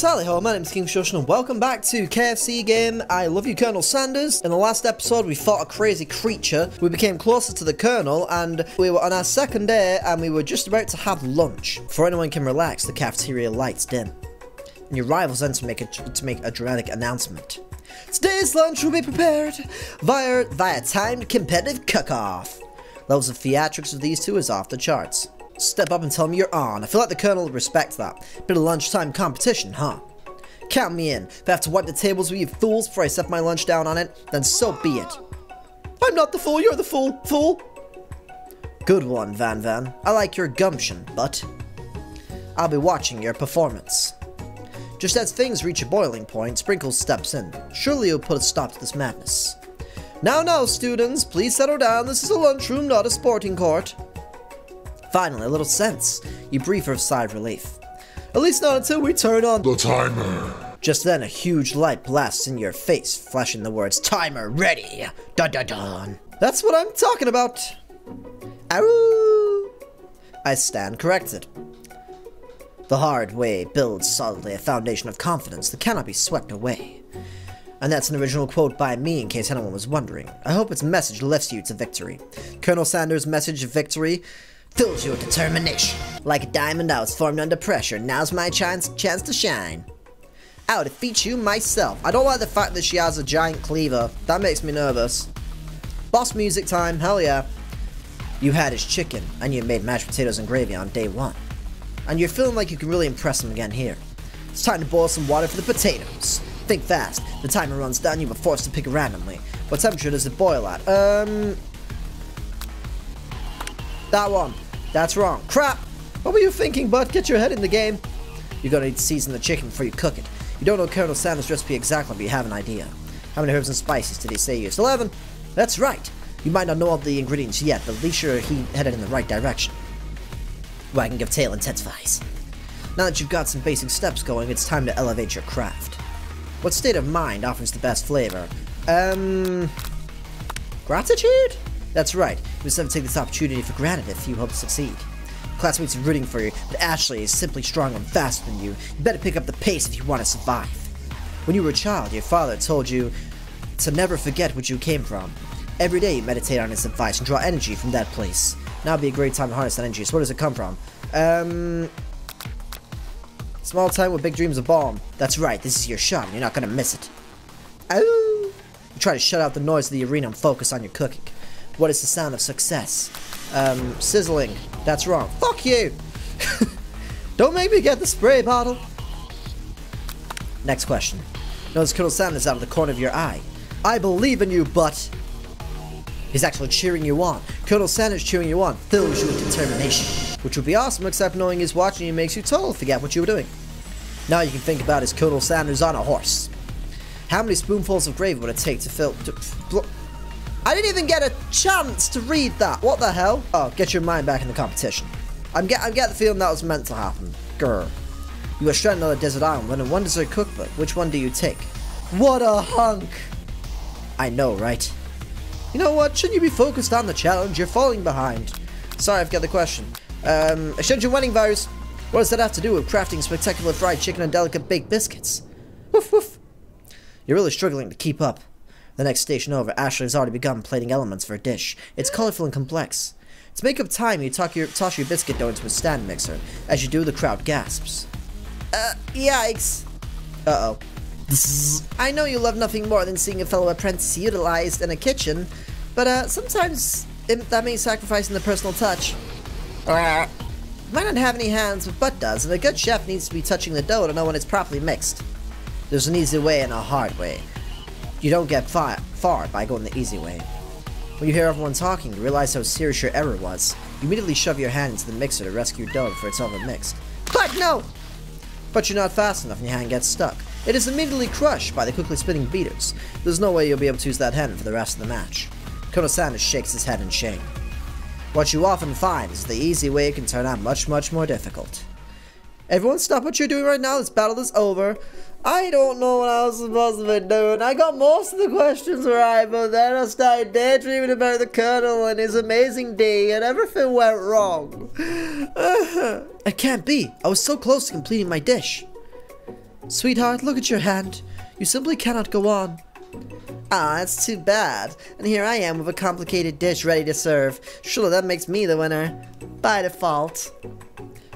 Tally ho, my name's KingFishOcean and welcome back to KFC game. I love you, Colonel Sanders. In the last episode, we fought a crazy creature. We became closer to the Colonel and we were on our second day and we were just about to have lunch. Before anyone can relax, the cafeteria lights dim. And your rivals enter to make a dramatic announcement. Today's lunch will be prepared via timed competitive cook-off. Levels of theatrics of these two is off the charts. Step up and tell me you're on. I feel like the Colonel would respect that. Bit of lunchtime competition, huh? Count me in. If I have to wipe the tables with you fools before I set my lunch down on it, then so be it. I'm not the fool, you're the fool. Good one, Van Van. I like your gumption, but I'll be watching your performance. Just as things reach a boiling point, Sprinkles steps in. Surely he'll put a stop to this madness. Now, students, please settle down. This is a lunchroom, not a sporting court. Finally, a little sense. You breathe a sigh of relief. At least not until we turn on the timer. Just then, a huge light blasts in your face, flashing the words, "Timer ready!" Dun dun dun. That's what I'm talking about. Ow! I stand corrected. The hard way builds solidly a foundation of confidence that cannot be swept away. And that's an original quote by me, in case anyone was wondering. I hope its message lifts you to victory. Colonel Sanders' message of victory fills you with determination. Like a diamond I was formed under pressure, now's my chance to shine. I'll defeat you myself. I don't like the fact that she has a giant cleaver. That makes me nervous. Boss music time, hell yeah. You had his chicken, and you made mashed potatoes and gravy on day one. And you're feeling like you can really impress him again here. It's time to boil some water for the potatoes. Think fast. The timer runs down, you were forced to pick randomly. What temperature does it boil at? That one. That's wrong. Crap! What were you thinking, bud? Get your head in the game. You're gonna need to season the chicken before you cook it. You don't know Colonel Sanders' recipe exactly, but you have an idea. How many herbs and spices did he say you used? 11! That's right! You might not know all the ingredients yet, but at least you're headed in the right direction. Wagging of tail intensifies. Now that you've got some basic steps going, it's time to elevate your craft. What state of mind offers the best flavor? Gratitude? That's right. You must never take this opportunity for granted if you hope to succeed. Classmates are rooting for you, but Ashley is simply stronger and faster than you. You better pick up the pace if you want to survive. When you were a child, your father told you to never forget where you came from. Every day you meditate on his advice and draw energy from that place. Now would be a great time to harness that energy. So where does it come from? Small town with big dreams of bomb. That's right, this is your shot and you're not gonna miss it. Ow! You try to shut out the noise of the arena and focus on your cooking. What is the sound of success? Sizzling. That's wrong. Fuck you! Don't make me get the spray bottle! Next question. Notice Colonel Sanders out of the corner of your eye. I believe in you, but he's actually cheering you on. Colonel Sanders cheering you on fills you with determination. Which would be awesome, except knowing he's watching you makes you totally forget what you were doing. Now you can think about is Colonel Sanders on a horse. How many spoonfuls of gravy would it take to fill... I didn't even get a chance to read that. What the hell? Oh, get your mind back in the competition. I'm getting the feeling that was meant to happen. Grr. You are stranded on a desert island with one dessert cookbook. Which one do you take? What a hunk! I know, right? You know what? Shouldn't you be focused on the challenge? You're falling behind. Sorry, I've got the question. Exchange your wedding vows. What does that have to do with crafting spectacular fried chicken and delicate baked biscuits? Woof woof. You're really struggling to keep up. The next station over, Ashley has already begun plating elements for a dish. It's colorful and complex. To make up time, you toss your biscuit dough into a stand mixer. As you do, the crowd gasps. Yikes. Uh-oh. I know you love nothing more than seeing a fellow apprentice utilized in a kitchen, but sometimes that means sacrificing the personal touch. Might not have any hands, but butt does, and a good chef needs to be touching the dough to know when it's properly mixed. There's an easy way and a hard way. You don't get far by going the easy way. When you hear everyone talking, you realize how serious your error was. You immediately shove your hand into the mixer to rescue your dough before it's overmixed. But no! But you're not fast enough and your hand gets stuck. It is immediately crushed by the quickly spinning beaters. There's no way you'll be able to use that hand for the rest of the match. Colonel Sanders shakes his head in shame. What you often find is the easy way can turn out much, much more difficult. Everyone stop what you're doing right now, this battle is over. I don't know what I was supposed to be doing. I got most of the questions right, but then I started daydreaming about the Colonel and his amazing day, and everything went wrong. It can't be. I was so close to completing my dish. Sweetheart, look at your hand. You simply cannot go on. Ah, that's too bad. And here I am with a complicated dish ready to serve. Surely that makes me the winner. By default.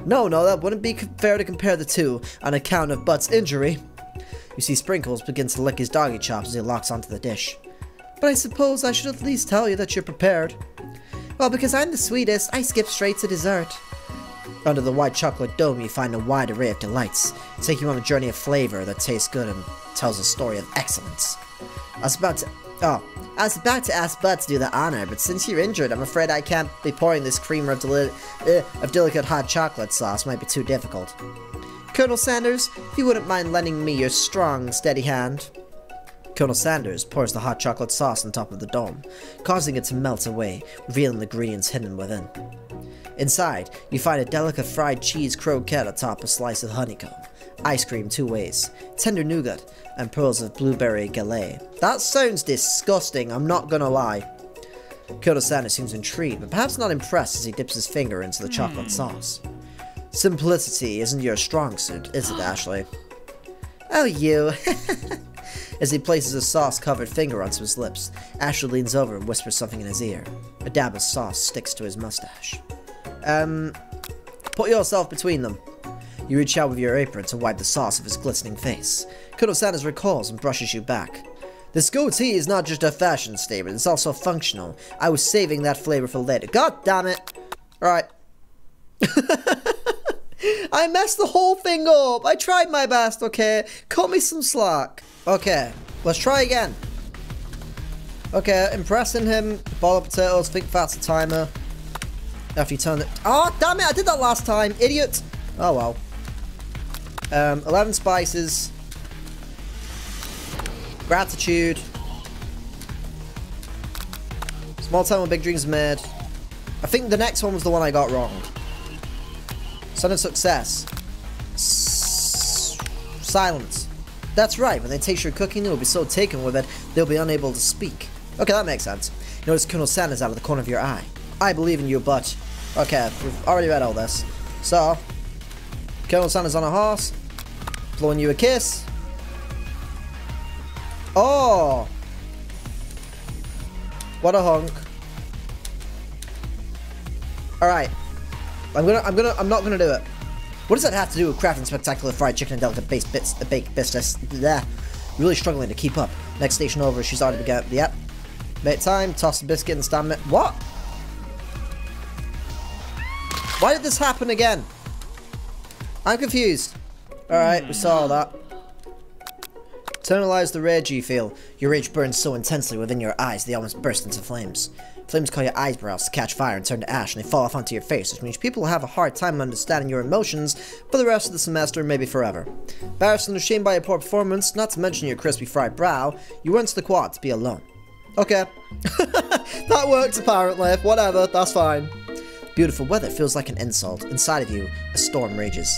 No, that wouldn't be fair to compare the two on account of Butt's injury. You see Sprinkles begins to lick his doggy chops as he locks onto the dish. But I suppose I should at least tell you that you're prepared. Well, because I'm the sweetest, I skip straight to dessert. Under the white chocolate dome, you find a wide array of delights, take you on a journey of flavor that tastes good and tells a story of excellence. I was about to ask Bud to do the honor, but since you're injured, I'm afraid I can't be pouring this creamer of delicate hot chocolate sauce. Might be too difficult. Colonel Sanders, if you wouldn't mind lending me your strong, steady hand. Colonel Sanders pours the hot chocolate sauce on top of the dome, causing it to melt away, revealing the ingredients hidden within. Inside, you find a delicate fried cheese croquette atop a slice of honeycomb, ice cream 2 ways, tender nougat, and pearls of blueberry galette. That sounds disgusting, I'm not gonna lie. Colonel Sanders seems intrigued, but perhaps not impressed as he dips his finger into the chocolate sauce. Simplicity isn't your strong suit, is it, Ashley? Oh, you. As he places a sauce-covered finger onto his lips, Ashley leans over and whispers something in his ear. A dab of sauce sticks to his mustache. Put yourself between them. You reach out with your apron to wipe the sauce off his glistening face. Colonel Sanders recalls and brushes you back. This goatee is not just a fashion statement, it's also functional. I was saving that flavor for later. God damn it! Alright. I messed the whole thing up! I tried my best, okay? Cut me some slack. Okay, let's try again. Okay, impressing him. Ball of potatoes, think fast timer. After you turn it. Oh, damn it! I did that last time, idiot! Oh well. 11 spices. Gratitude. Small town with big dreams made. I think the next one was the one I got wrong. Son of success. Silence. That's right, when they taste your cooking, they'll be so taken with it, they'll be unable to speak. Okay, that makes sense. You notice Colonel Sanders out of the corner of your eye. I believe in you, but... Okay, we've already read all this. So, Colonel Sanders on a horse, blowing you a kiss. Oh! What a hunk. Alright. I'm not gonna do it. What does that have to do with crafting spectacular fried chicken and delicate baked business? Bleh. Really struggling to keep up. Next station over, she's already begun. Yep. Mate time, toss the biscuit and stand it. What? Why did this happen again? I'm confused. Alright, we saw that. Internalize the rage you feel. Your rage burns so intensely within your eyes they almost burst into flames. Flames cause your eyebrows to catch fire and turn to ash, and they fall off onto your face, which means people will have a hard time understanding your emotions for the rest of the semester, maybe forever. Embarrassed and ashamed by your poor performance, not to mention your crispy fried brow, you run to the quad to be alone. Okay. That works apparently. Whatever, that's fine. Beautiful weather feels like an insult. Inside of you, a storm rages.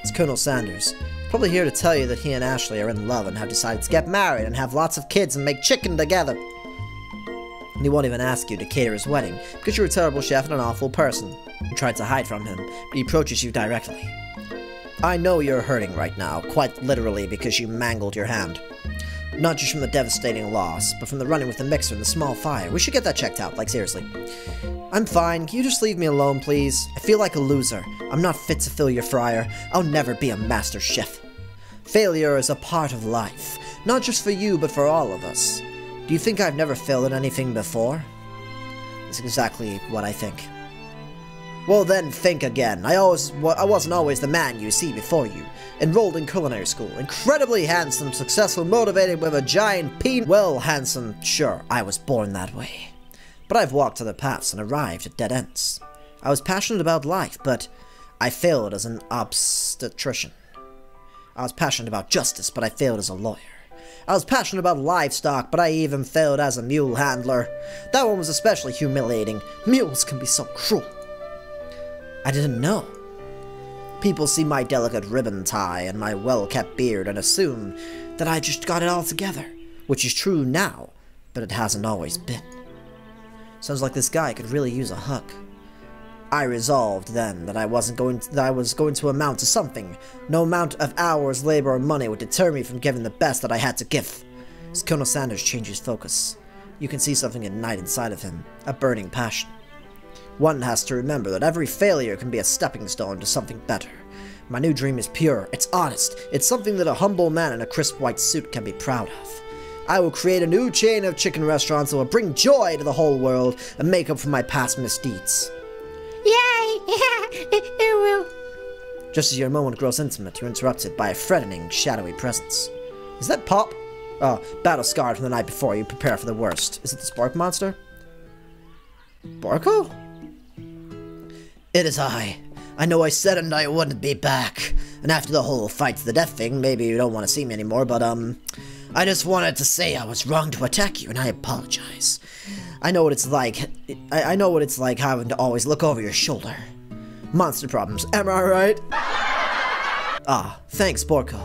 It's Colonel Sanders. Probably here to tell you that he and Ashley are in love and have decided to get married and have lots of kids and make chicken together. And he won't even ask you to cater his wedding because you're a terrible chef and an awful person. You tried to hide from him, but he approaches you directly. I know you're hurting right now, quite literally because you mangled your hand. Not just from the devastating loss, but from the running with the mixer and the small fire. We should get that checked out, like seriously. I'm fine, can you just leave me alone, please? I feel like a loser. I'm not fit to fill your fryer. I'll never be a master chef. Failure is a part of life, not just for you, but for all of us. Do you think I've never failed at anything before? That's exactly what I think. Well then, think again. I wasn't always the man you see before you. Enrolled in culinary school, incredibly handsome, successful, motivated with a giant penis. Well, handsome, sure, I was born that way. But I've walked other paths and arrived at dead ends. I was passionate about life, but I failed as an obstetrician. I was passionate about justice, but I failed as a lawyer. I was passionate about livestock, but I even failed as a mule handler. That one was especially humiliating. Mules can be so cruel. I didn't know. People see my delicate ribbon tie and my well-kept beard and assume that I just got it all together, which is true now, but it hasn't always been. Sounds like this guy could really use a hug. I resolved then that I was going to amount to something. No amount of hours, labor, or money would deter me from giving the best that I had to give. As Colonel Sanders changes focus, you can see something ignite inside of him, a burning passion. One has to remember that every failure can be a stepping stone to something better. My new dream is pure, it's honest, it's something that a humble man in a crisp white suit can be proud of. I will create a new chain of chicken restaurants that will bring joy to the whole world and make up for my past misdeeds. Yay! It will. Just as your moment grows intimate, you're interrupted by a threatening, shadowy presence. Is that Pop? Oh, battle-scarred from the night before, you prepare for the worst. Is it the Spark Monster? Borko? It is I. I know I said and I wouldn't be back. And after the whole fight to the death thing, maybe you don't want to see me anymore, but I just wanted to say I was wrong to attack you, and I apologize. I know what it's like. I know what it's like having to always look over your shoulder. Monster problems, am I right? Ah, thanks, Borko.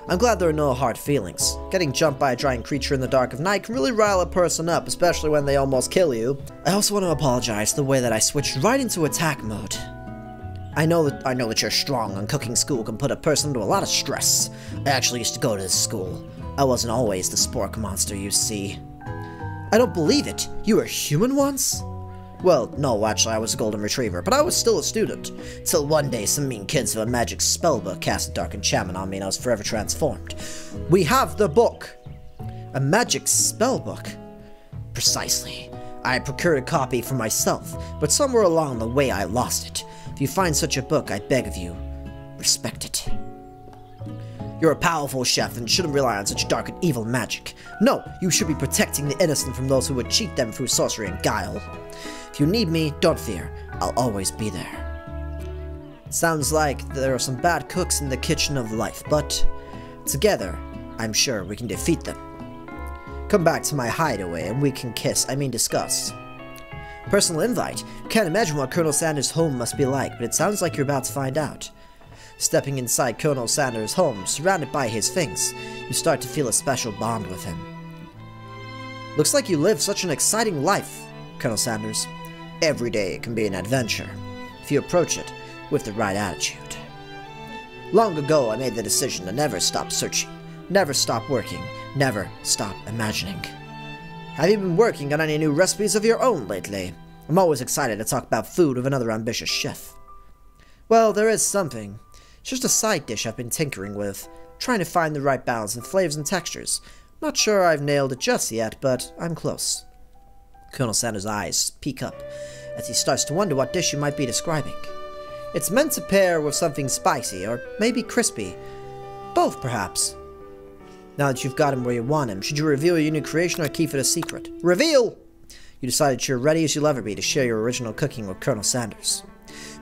I'm glad there are no hard feelings. Getting jumped by a giant creature in the dark of night can really rile a person up, especially when they almost kill you. I also want to apologize for the way that I switched right into attack mode. I know that you're strong, and cooking school can put a person to a lot of stress. I actually used to go to this school. I wasn't always the spork monster you see. I don't believe it. You were human once? Well, no, actually I was a golden retriever, but I was still a student. Till one day some mean kids with a magic spellbook cast a dark enchantment on me and I was forever transformed. We have the book! A magic spellbook? Precisely. I procured a copy for myself, but somewhere along the way I lost it. If you find such a book, I beg of you, respect it. You're a powerful chef and shouldn't rely on such dark and evil magic. No, you should be protecting the innocent from those who would cheat them through sorcery and guile. If you need me, don't fear. I'll always be there. Sounds like there are some bad cooks in the kitchen of life, but together, I'm sure we can defeat them. Come back to my hideaway and we can discuss. Personal invite. Can't imagine what Colonel Sanders' home must be like, but it sounds like you're about to find out. Stepping inside Colonel Sanders' home, surrounded by his things, you start to feel a special bond with him. Looks like you live such an exciting life, Colonel Sanders. Every day can be an adventure, if you approach it with the right attitude. Long ago, I made the decision to never stop searching, never stop working, never stop imagining. Have you been working on any new recipes of your own lately? I'm always excited to talk about food with another ambitious chef. Well, there is something. It's just a side dish I've been tinkering with, trying to find the right balance of flavors and textures. Not sure I've nailed it just yet, but I'm close. Colonel Sanders' eyes peek up as he starts to wonder what dish you might be describing. It's meant to pair with something spicy, or maybe crispy. Both, perhaps. Now that you've got him where you want him, should you reveal your new creation or keep it a secret? Reveal! You decide that you're ready as you'll ever be to share your original cooking with Colonel Sanders.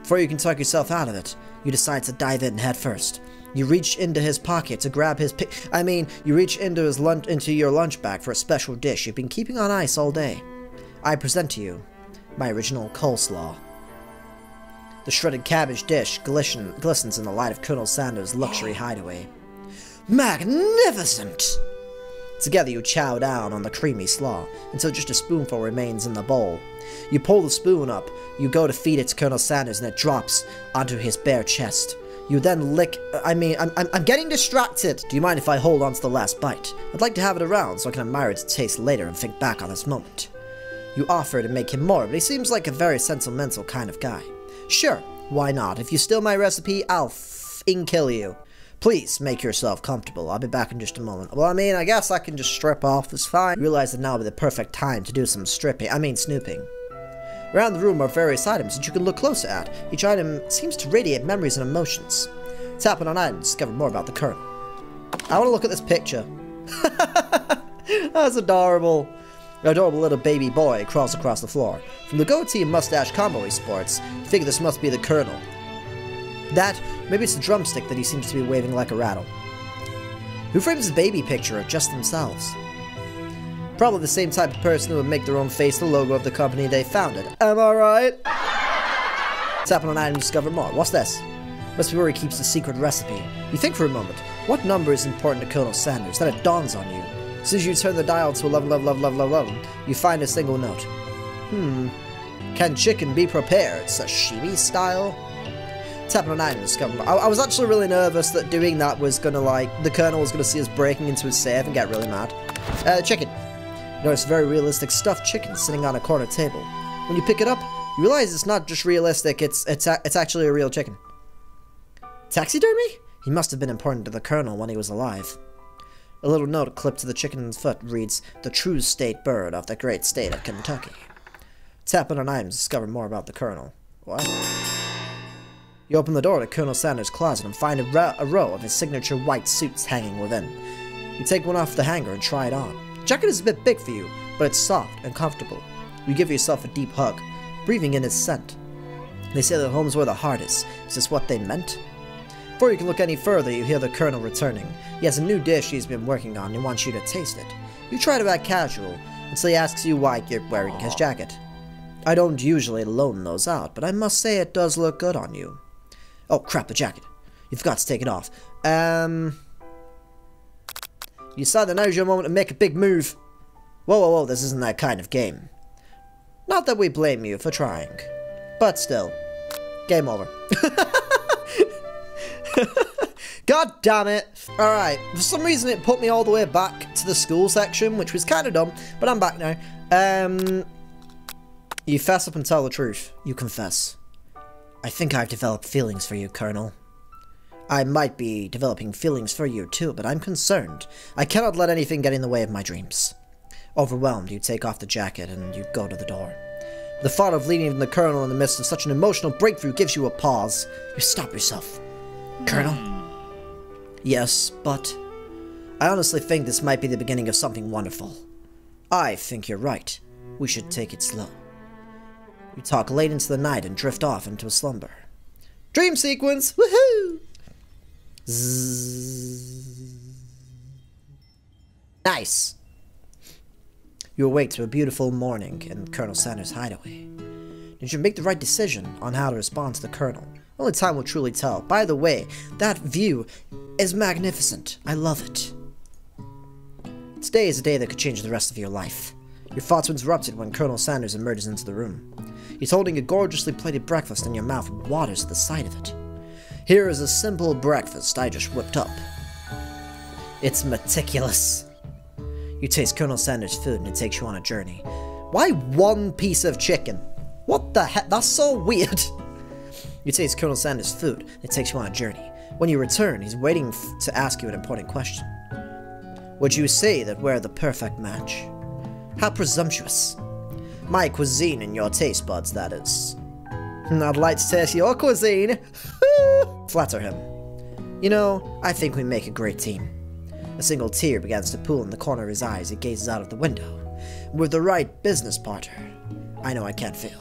Before you can talk yourself out of it, you decide to dive in head first. You reach into his pocket to grab his you reach into your lunch bag for a special dish you've been keeping on ice all day. I present to you my original coleslaw. The shredded cabbage dish glistens in the light of Colonel Sanders' luxury hideaway. Magnificent! Together you chow down on the creamy slaw, until just a spoonful remains in the bowl. You pull the spoon up, you go to feed it to Colonel Sanders, and it drops onto his bare chest. You then lick... I'm getting distracted! Do you mind if I hold on to the last bite? I'd like to have it around so I can admire its taste later and think back on this moment. You offer to make him more, but he seems like a very sentimental kind of guy. Sure, why not? If you steal my recipe, I'll f***ing kill you. Please, make yourself comfortable. I'll be back in just a moment. Well, I guess I can just strip off. It's fine. You realize that now would be the perfect time to do some snooping. Around the room are various items that you can look closer at. Each item seems to radiate memories and emotions. Tap on an item to discover more about the Colonel. I want to look at this picture. That's adorable. An adorable little baby boy crawls across the floor. From the goatee and mustache combo he sports, you figure this must be the Colonel. That, maybe it's the drumstick that he seems to be waving like a rattle. Who frames the baby picture of just themselves? Probably the same type of person who would make their own face the logo of the company they founded. Am I right? Tap on an item to discover more. What's this? Must be where he keeps the secret recipe. You think for a moment, what number is important to Colonel Sanders? Then it dawns on you. As soon as you turn the dial to 11, you find a single note. Can chicken be prepared sashimi style? Tapping on item discover. I was actually really nervous that doing that was gonna, like, the Colonel was gonna see us breaking into his safe and get really mad. Chicken. Notice very realistic stuffed chicken sitting on a corner table. When you pick it up, you realize it's not just realistic, it's actually a real chicken. Taxidermy? He must have been important to the Colonel when he was alive. A little note clipped to the chicken's foot reads, "The true state bird of the great state of Kentucky." Tapping on items, discover more about the Colonel. What? You open the door to Colonel Sanders' closet and find a row of his signature white suits hanging within. You take one off the hanger and try it on. The jacket is a bit big for you, but it's soft and comfortable. You give yourself a deep hug, breathing in its scent. They say that home's where the heart is. Is this what they meant? Before you can look any further, you hear the Colonel returning. He has a new dish he's been working on and wants you to taste it. You try to act casual, until he asks you why you're wearing his jacket. I don't usually loan those out, but I must say it does look good on you. Oh, crap, the jacket. You forgot to take it off. You decide that now's your moment to make a big move. Whoa, this isn't that kind of game. Not that we blame you for trying. But still. Game over. God damn it. Alright, for some reason it put me all the way back to the school section, which was kind of dumb, but I'm back now. You fess up and tell the truth. You confess. I think I've developed feelings for you, Colonel. I might be developing feelings for you too, but I'm concerned. I cannot let anything get in the way of my dreams. Overwhelmed, you take off the jacket and you go to the door. The thought of leaving the Colonel in the midst of such an emotional breakthrough gives you a pause. You stop yourself. Colonel? Yes, but I honestly think this might be the beginning of something wonderful. I think you're right. We should take it slow. You talk late into the night and drift off into a slumber. Dream sequence! Woohoo! Zzz. Nice! You awake to a beautiful morning in Colonel Sanders' hideaway. Did you make the right decision on how to respond to the Colonel? Only time will truly tell. By the way, that view is magnificent. I love it. Today is a day that could change the rest of your life. Your thoughts were interrupted when Colonel Sanders emerges into the room. He's holding a gorgeously plated breakfast and your mouth waters at the sight of it. Here is a simple breakfast I just whipped up. It's meticulous. You taste Colonel Sanders' food and it takes you on a journey. Why one piece of chicken? What the heck? That's so weird. You taste Colonel Sanders' food and it takes you on a journey. When you return, he's waiting to ask you an important question. Would you say that we're the perfect match? How presumptuous. My cuisine and your taste buds, that is. I'd like to taste your cuisine. Flatter him. You know, I think we make a great team. A single tear begins to pool in the corner of his eye as he gazes out of the window. With the right business partner, I know I can't fail.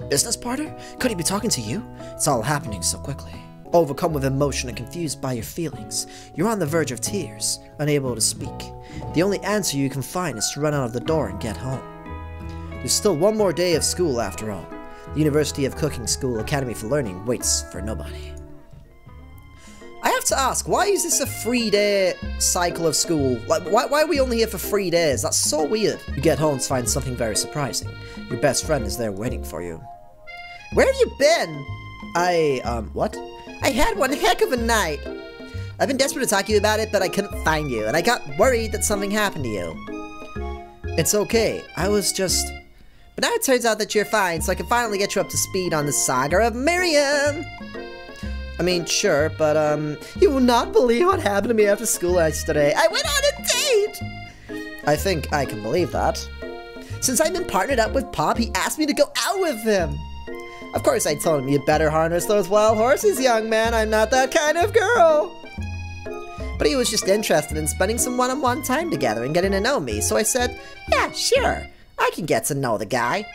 Business partner? Could he be talking to you? It's all happening so quickly. Overcome with emotion and confused by your feelings, you're on the verge of tears, unable to speak. The only answer you can find is to run out of the door and get home. There's still one more day of school after all. The University of Cooking School Academy for Learning waits for nobody. I have to ask, why is this a 3-day cycle of school? Like, why are we only here for 3 days? That's so weird. You get home to find something very surprising. Your best friend is there waiting for you. Where have you been? What? I had one heck of a night. I've been desperate to talk to you about it, but I couldn't find you, and I got worried that something happened to you. It's okay, I was just... But now it turns out that you're fine, so I can finally get you up to speed on the saga of Miriam! I mean, sure, but, you will not believe what happened to me after school yesterday. I went on a date! I think I can believe that. Since I've been partnered up with Pop, he asked me to go out with him. Of course I told him, you better harness those wild horses, young man. I'm not that kind of girl. But he was just interested in spending some one-on-one time together and getting to know me, so I said, yeah, sure. I can get to know the guy.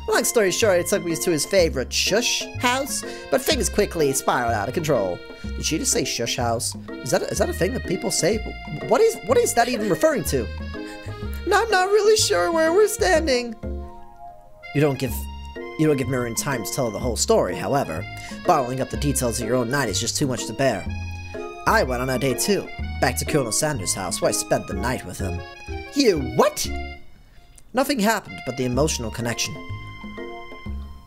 Long story short, it took me to his favorite shush house, but things quickly spiraled out of control. Did she just say shush house? Is that a thing that people say? What is that even referring to? No, I'm not really sure where we're standing. You don't give Miriam time to tell the whole story, however. Bottling up the details of your own night is just too much to bear. I went on a date too, back to Colonel Sanders' house, where I spent the night with him. You what? Nothing happened but the emotional connection.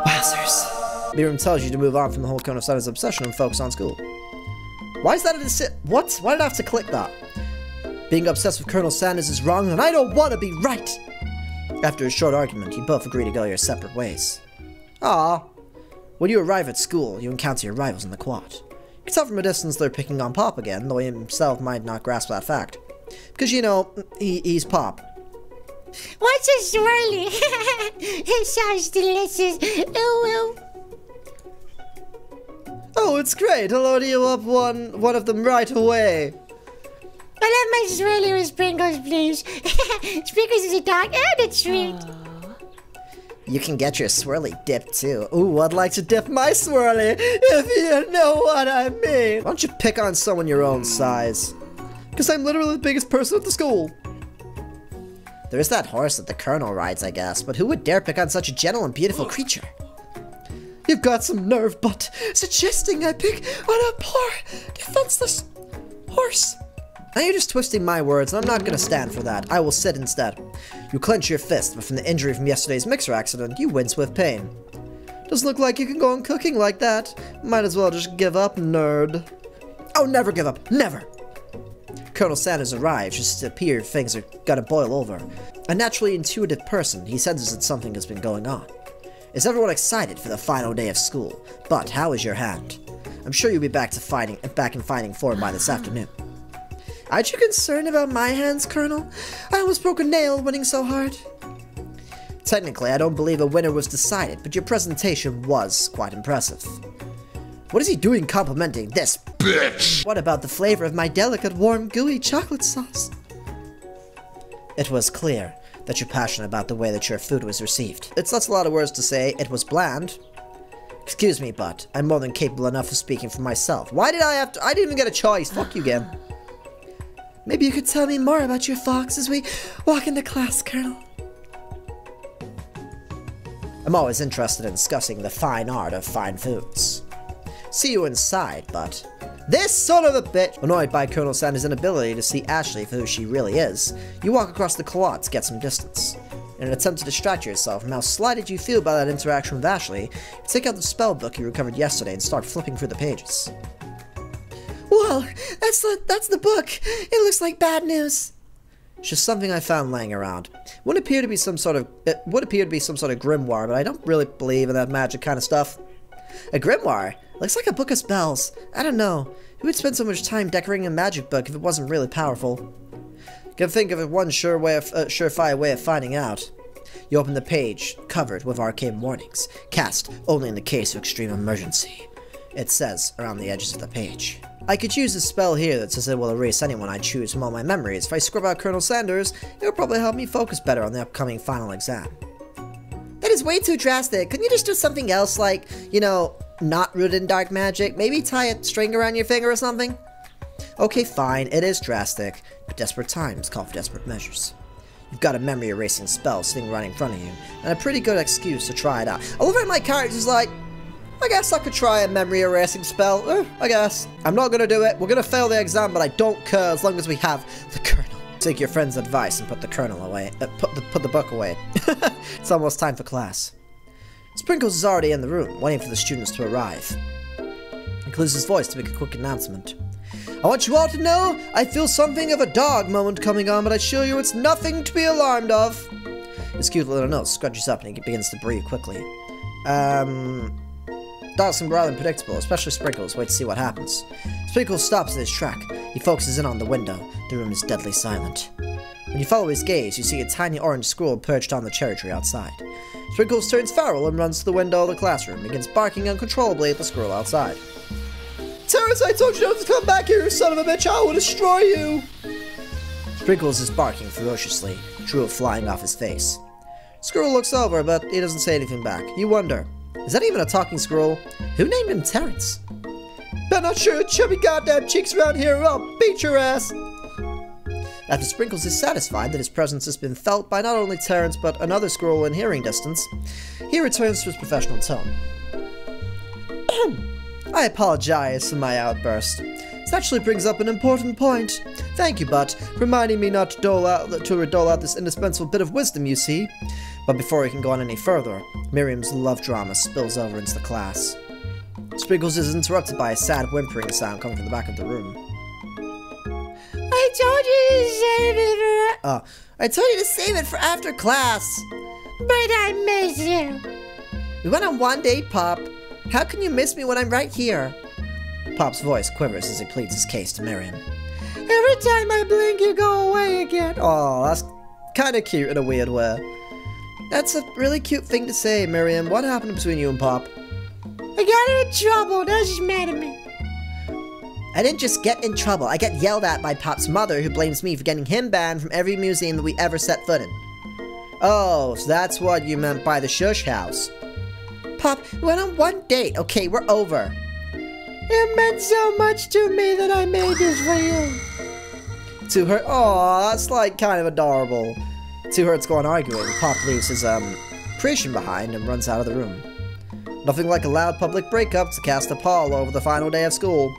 Wowzers. Miriam tells you to move on from the whole Colonel Sanders obsession and focus on school. Why is that what? Why did I have to click that? Being obsessed with Colonel Sanders is wrong, and I don't want to be right! After a short argument, you both agree to go your separate ways. Ah. When you arrive at school, you encounter your rivals in the quad. You can tell from a distance they're picking on Pop again, though he himself might not grasp that fact. Because, you know, he's Pop. What's a swirly? It sounds delicious. Ooh, ooh. Oh, it's great. I'll order you up one of them right away. I love my swirly with sprinkles, please. Sprinkles is a dog and a treat. You can get your swirly dipped too. Ooh, I'd like to dip my swirly, if you know what I mean. Why don't you pick on someone your own size? Because I'm literally the biggest person at the school. There's that horse that the Colonel rides, I guess, but who would dare pick on such a gentle and beautiful creature? You've got some nerve, but suggesting I pick on a poor, defenseless horse. Now you're just twisting my words, and I'm not gonna stand for that. I will sit instead. You clench your fist, but from the injury from yesterday's mixer accident, you wince with pain. Doesn't look like you can go on cooking like that. Might as well just give up, nerd. Oh, never give up, never! Colonel Sanders arrives, just to appear things are gonna boil over. A naturally intuitive person, he senses that something has been going on. Is everyone excited for the final day of school? But how is your hand? I'm sure you'll be back in fighting form by this afternoon. Aren't you concerned about my hands, Colonel? I almost broke a nail winning so hard. Technically, I don't believe a winner was decided, but your presentation was quite impressive. What is he doing complimenting this bitch? What about the flavor of my delicate, warm, gooey chocolate sauce? It was clear that you're passionate about the way that your food was received. That's a lot of words to say. It was bland. Excuse me, but I'm more than capable enough of speaking for myself. Why did I have to? I didn't even get a choice. Fuck you, game. Maybe you could tell me more about your fox as we walk into class, Colonel. I'm always interested in discussing the fine art of fine foods. See you inside, but... This son of a bitch! Annoyed by Colonel Sanders' inability to see Ashley for who she really is, you walk across the quad to get some distance. In an attempt to distract yourself from how slighted you feel by that interaction with Ashley, you take out the spell book you recovered yesterday and start flipping through the pages. Whoa, that's the book! It looks like bad news! It's just something I found laying around. It would appear to be some sort of grimoire, but I don't really believe in that magic kind of stuff. A grimoire? Looks like a book of spells. I don't know. Who would spend so much time decorating a magic book if it wasn't really powerful? Can think of one surefire way of finding out. You open the page, covered with arcane warnings. Cast only in the case of extreme emergency. It says around the edges of the page. I could use a spell here that says it will erase anyone I choose from all my memories. If I scrub out Colonel Sanders, it will probably help me focus better on the upcoming final exam. That is way too drastic. Couldn't you just do something else like, you know, not rooted in dark magic? Maybe tie a string around your finger or something? Okay, fine, it is drastic, but desperate times call for desperate measures. You've got a memory erasing spell sitting right in front of you, and a pretty good excuse to try it out. I love how my character's like, I guess I could try a memory erasing spell. I guess. I'm not gonna do it. We're gonna fail the exam, but I don't care as long as we have the Colonel. Take your friend's advice and put the Colonel away. Put the book away. It's almost time for class. Sprinkles is already in the room, waiting for the students to arrive. He clears his voice to make a quick announcement. I want you all to know I feel something of a dog moment coming on, but I assure you it's nothing to be alarmed of. His cute little nose scrunches up and he begins to breathe quickly. Dogs can be rather unpredictable, especially Sprinkles. Wait to see what happens. Sprinkles stops in his track. He focuses in on the window. The room is deadly silent. When you follow his gaze, you see a tiny orange squirrel perched on the cherry tree outside. Sprinkles turns feral and runs to the window of the classroom and begins barking uncontrollably at the squirrel outside. Terrence, I told you not to come back here, you son of a bitch! I will destroy you! Sprinkles is barking ferociously, drool flying off his face. Squirrel looks over, but he doesn't say anything back. You wonder, is that even a talking squirrel? Who named him Terrence? Better not show your chubby goddamn cheeks around here or I'll beat your ass! After Sprinkles is satisfied that his presence has been felt by not only Terrence but another squirrel in hearing distance, he returns to his professional tone. I apologize for my outburst. This actually brings up an important point. Thank you, Butt, for reminding me not to dole out this indispensable bit of wisdom, you see. But before he can go on any further, Miriam's love drama spills over into the class. Sprinkles is interrupted by a sad whimpering sound coming from the back of the room. I told you to save it for... I told you to save it for after class! But I miss you. We went on one date, Pop. How can you miss me when I'm right here? Pop's voice quivers as he pleads his case to Miriam. Every time I blink, you go away again. Oh, that's kind of cute in a weird way. That's a really cute thing to say, Miriam. What happened between you and Pop? I got her in trouble. Now she's mad at me. I didn't just get in trouble. I get yelled at by Pop's mother, who blames me for getting him banned from every museum that we ever set foot in. Oh, so that's what you meant by the shush house. Pop, we went on one date. Okay, we're over. It meant so much to me that I made this for you. To her, oh, that's like kind of adorable. To her, it's going arguing. Pop leaves his creation behind and runs out of the room. Nothing like a loud public breakup to cast a pall over the final day of school.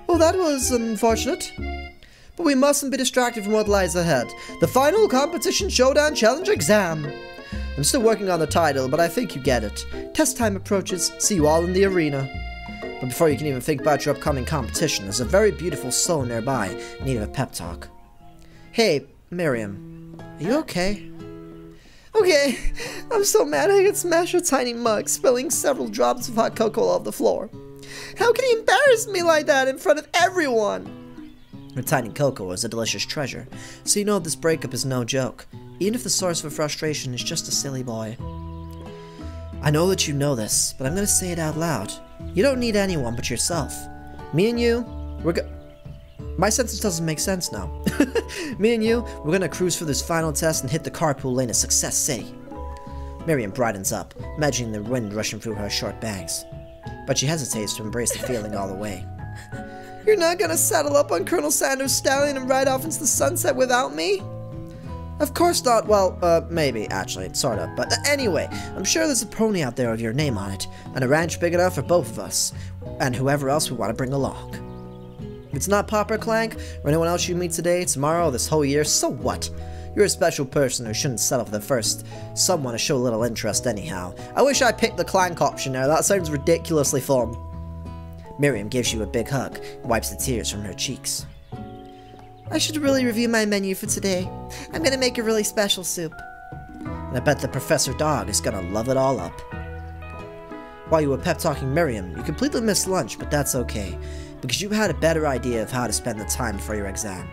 Well, that was unfortunate. But we mustn't be distracted from what lies ahead. The final competition showdown challenge exam. I'm still working on the title, but I think you get it. Test time approaches. See you all in the arena. But before you can even think about your upcoming competition, there's a very beautiful soul nearby in need of a pep talk. Hey, Miriam. Are you okay? Okay. I'm so mad I could smash her tiny mug, spilling several drops of hot cocoa all over the floor. How can he embarrass me like that in front of everyone? Her tiny cocoa is a delicious treasure, so you know this breakup is no joke, even if the source of her frustration is just a silly boy. I know that you know this, but I'm gonna say it out loud. You don't need anyone but yourself. Me and you, my sentence doesn't make sense now. Me and you, we're gonna cruise through this final test and hit the carpool lane of Success City. Miriam brightens up, imagining the wind rushing through her short bangs. But she hesitates to embrace the feeling all the way. You're not gonna saddle up on Colonel Sanders' stallion and ride off into the sunset without me? Of course not. Well, maybe, actually, sort of. But anyway, I'm sure there's a pony out there with your name on it, and a ranch big enough for both of us, and whoever else we want to bring along. If it's not Pop or Clank, or anyone else you meet today, tomorrow, this whole year, so what? You're a special person who shouldn't settle for the first someone to show a little interest anyhow. I wish I picked the Clank option there. That sounds ridiculously fun. Miriam gives you a big hug and wipes the tears from her cheeks. I should really review my menu for today. I'm gonna make a really special soup. And I bet the Professor Dog is gonna love it all up. While you were pep-talking Miriam, you completely missed lunch, but that's okay, because you had a better idea of how to spend the time before your exam.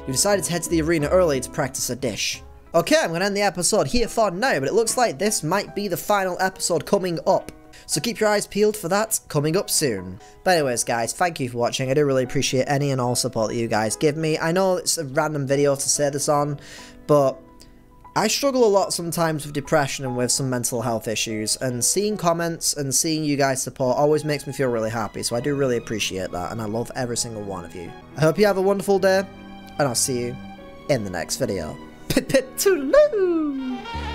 You decided to head to the arena early to practice a dish. Okay, I'm gonna end the episode here for now, but it looks like this might be the final episode coming up. So keep your eyes peeled for that, coming up soon. But anyways guys, thank you for watching. I do really appreciate any and all support that you guys give me. I know it's a random video to say this on, but I struggle a lot sometimes with depression and with some mental health issues, and seeing comments and seeing you guys support always makes me feel really happy, so I do really appreciate that, and I love every single one of you. I hope you have a wonderful day, and I'll see you in the next video. Pip pip toodaloo!